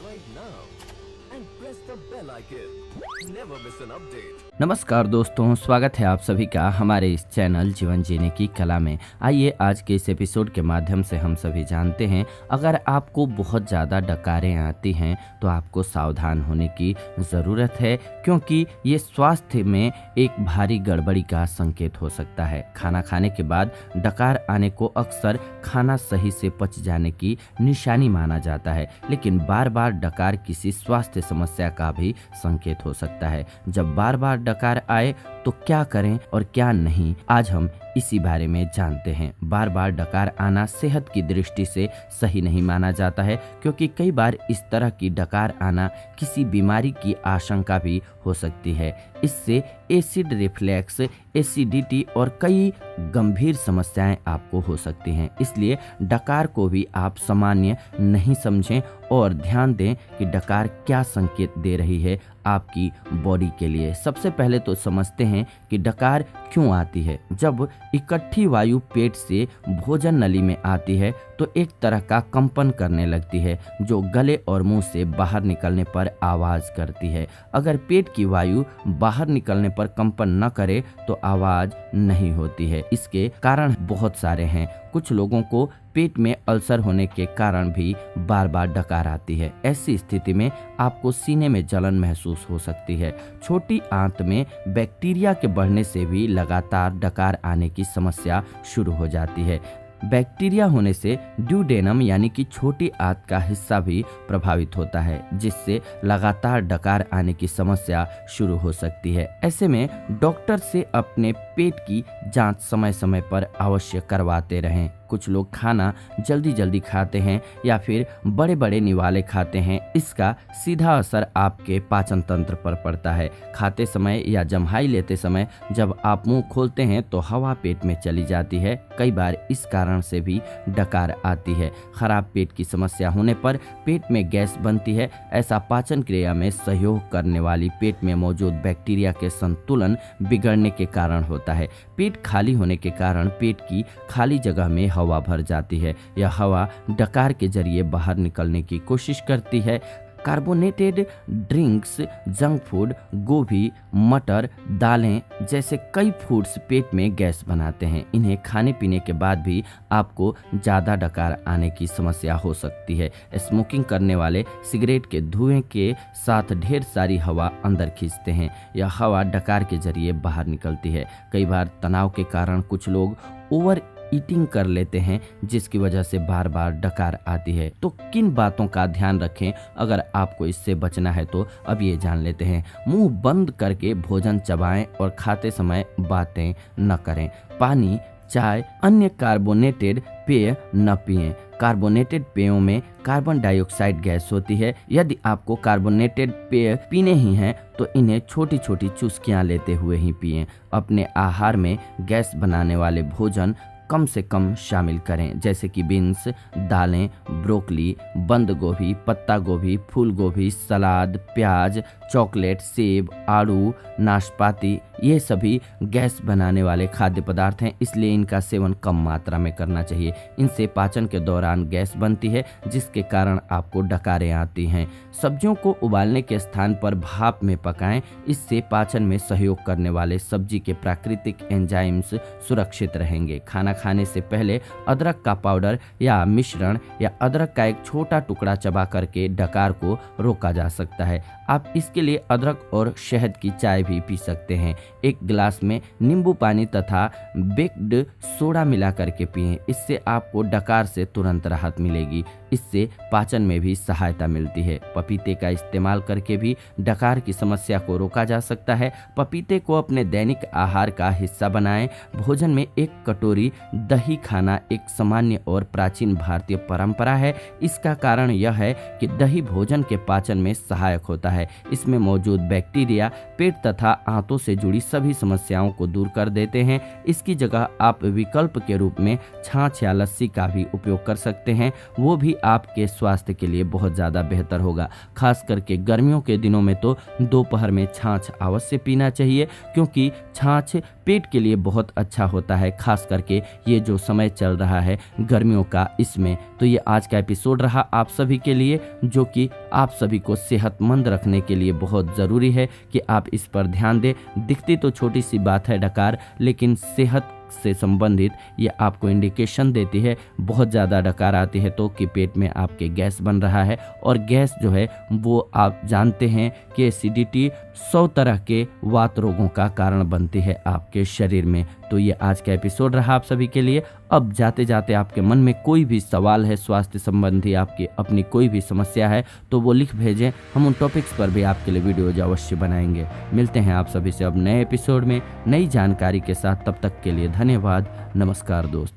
subscribe now and press the bell icon. Never miss an update. नमस्कार दोस्तों, स्वागत है आप सभी का हमारे इस चैनल जीवन जीने की कला में। आइए आज के इस एपिसोड के माध्यम से हम सभी जानते हैं, अगर आपको बहुत ज़्यादा डकारें आती हैं तो आपको सावधान होने की ज़रूरत है, क्योंकि ये स्वास्थ्य में एक भारी गड़बड़ी का संकेत हो सकता है। खाना खाने के बाद डकार आने को अक्सर खाना सही से पच जाने की निशानी माना जाता है, लेकिन बार बार डकार किसी स्वास्थ्य समस्या का भी संकेत हो सकता है। जब बार बार डकार आए तो क्या करें और क्या नहीं, आज हम इसी बारे में जानते हैं। बार बार डकार आना सेहत की दृष्टि से सही नहीं माना जाता है, क्योंकि कई बार इस तरह की डकार आना किसी बीमारी की आशंका भी हो सकती है। इससे एसिड रिफ्लेक्स, एसिडिटी और कई गंभीर समस्याएं आपको हो सकती हैं। इसलिए डकार को भी आप सामान्य नहीं समझें और ध्यान दें कि डकार क्या संकेत दे रही है आपकी बॉडी के लिए। सबसे पहले तो समझते हैं कि डकार क्यों आती है। जब इकट्ठी वायु पेट से भोजन नली में आती है तो एक तरह का कंपन करने लगती है, जो गले और मुंह से बाहर निकलने पर आवाज करती है। अगर पेट की वायु बाहर निकलने पर कंपन न करे तो आवाज नहीं होती है। इसके कारण बहुत सारे हैं। कुछ लोगों को पेट में अल्सर होने के कारण भी बार बार डकार आती है। ऐसी स्थिति में आपको सीने में जलन महसूस हो सकती है। छोटी आंत में बैक्टीरिया के बढ़ने से भी लगातार डकार आने की समस्या शुरू हो जाती है। बैक्टीरिया होने से ड्यूडेनम यानी कि छोटी आंत का हिस्सा भी प्रभावित होता है, जिससे लगातार डकार आने की समस्या शुरू हो सकती है। ऐसे में डॉक्टर से अपने पेट की जांच समय समय पर अवश्य करवाते रहें। कुछ लोग खाना जल्दी जल्दी खाते हैं या फिर बड़े बड़े निवाले खाते हैं। इसका सीधा असर आपके पाचन तंत्र पर पड़ता है। खाते समय या जम्हाई लेते समय जब आप मुंह खोलते हैं तो हवा पेट में चली जाती है। कई बार इस कारण से भी डकार आती है। खराब पेट की समस्या होने पर पेट में गैस बनती है। ऐसा पाचन क्रिया में सहयोग करने वाली पेट में मौजूद बैक्टीरिया के संतुलन बिगड़ने के कारण होता है। पेट खाली होने के कारण पेट की खाली जगह में हवा भर जाती है। यह हवा डकार के जरिए बाहर निकलने की कोशिश करती है। कार्बोनेटेड ड्रिंक्स, जंक फूड, गोभी, मटर, दालें जैसे कई फूड्स पेट में गैस बनाते हैं। इन्हें खाने पीने के बाद भी आपको ज़्यादा डकार आने की समस्या हो सकती है। स्मोकिंग करने वाले सिगरेट के धुएं के साथ ढेर सारी हवा अंदर खींचते हैं। यह हवा डकार के जरिए बाहर निकलती है। कई बार तनाव के कारण कुछ लोग ओवर ईटिंग कर लेते हैं, जिसकी वजह से बार बार डकार आती है। तो किन बातों का ध्यान रखें अगर आपको इससे बचना है, तो अब ये जान लेते हैं। मुंह बंद करके भोजन चबाएं और खाते समय बातें न करें। पानी, चाय, अन्य कार्बोनेटेड पेय न पिएं। कार्बोनेटेड पेयों में कार्बन डाइऑक्साइड गैस होती है। यदि आपको कार्बोनेटेड पेय पीने ही हैं तो इन्हें छोटी छोटी चुस्कियां लेते हुए ही पिएं। अपने आहार में गैस बनाने वाले भोजन कम से कम शामिल करें, जैसे कि बीन्स, दालें, ब्रोकली, बंद गोभी, पत्ता गोभी, फूल गोभी, सलाद, प्याज, चॉकलेट, सेब, आड़ू, नाशपाती, ये सभी गैस बनाने वाले खाद्य पदार्थ हैं, इसलिए इनका सेवन कम मात्रा में करना चाहिए। इनसे पाचन के दौरान गैस बनती है, जिसके कारण आपको डकारें आती हैं। सब्जियों को उबालने के स्थान पर भाप में पकाएं। इससे पाचन में सहयोग करने वाले सब्जी के प्राकृतिक एंजाइम्स सुरक्षित रहेंगे। खाना खाने से पहले अदरक का पाउडर या मिश्रण या अदरक का एक छोटा टुकड़ा चबा करके डकार को रोका जा सकता है। आप इसके लिए अदरक और शहद की चाय भी पी सकते हैं। एक गिलास में नींबू पानी तथा बेक्ड सोडा मिला करके पिएं। इससे आपको डकार से तुरंत राहत मिलेगी। इससे पाचन में भी सहायता मिलती है। पपीते का इस्तेमाल करके भी डकार की समस्या को रोका जा सकता है। पपीते को अपने दैनिक आहार का हिस्सा बनाएं। भोजन में एक कटोरी दही खाना एक सामान्य और प्राचीन भारतीय परंपरा है। इसका कारण यह है कि दही भोजन के पाचन में सहायक होता है। इसमें मौजूद बैक्टीरिया पेट तथा आंतों से जुड़ी सभी समस्याओं को दूर कर देते हैं। इसकी जगह आप विकल्प के रूप में छाछ या लस्सी का भी उपयोग कर सकते हैं। वो भी आपके स्वास्थ्य के लिए बहुत ज़्यादा बेहतर होगा। खास करके गर्मियों के दिनों में तो दोपहर में छाछ अवश्य पीना चाहिए, क्योंकि छाछ पेट के लिए बहुत अच्छा होता है। खास करके ये जो समय चल रहा है गर्मियों का, इसमें तो ये आज का एपिसोड रहा आप सभी के लिए, जो कि आप सभी को सेहतमंद रखने के लिए बहुत ज़रूरी है कि आप इस पर ध्यान दें। दिखती तो छोटी सी बात है डकार, लेकिन सेहत से संबंधित ये आपको इंडिकेशन देती है। बहुत ज़्यादा डकार आती है तो कि पेट में आपके गैस बन रहा है, और गैस जो है वो आप जानते हैं कि एसिडिटी 100 तरह के वात रोगों का कारण बनती है आपके शरीर में। तो ये आज का एपिसोड रहा आप सभी के लिए। अब जाते जाते आपके मन में कोई भी सवाल है स्वास्थ्य संबंधी, आपकी अपनी कोई भी समस्या है तो वो लिख भेजें, हम उन टॉपिक्स पर भी आपके लिए वीडियोज अवश्य बनाएंगे। मिलते हैं आप सभी से अब नए एपिसोड में नई जानकारी के साथ, तब तक के लिए धन्यवाद। नमस्कार दोस्त।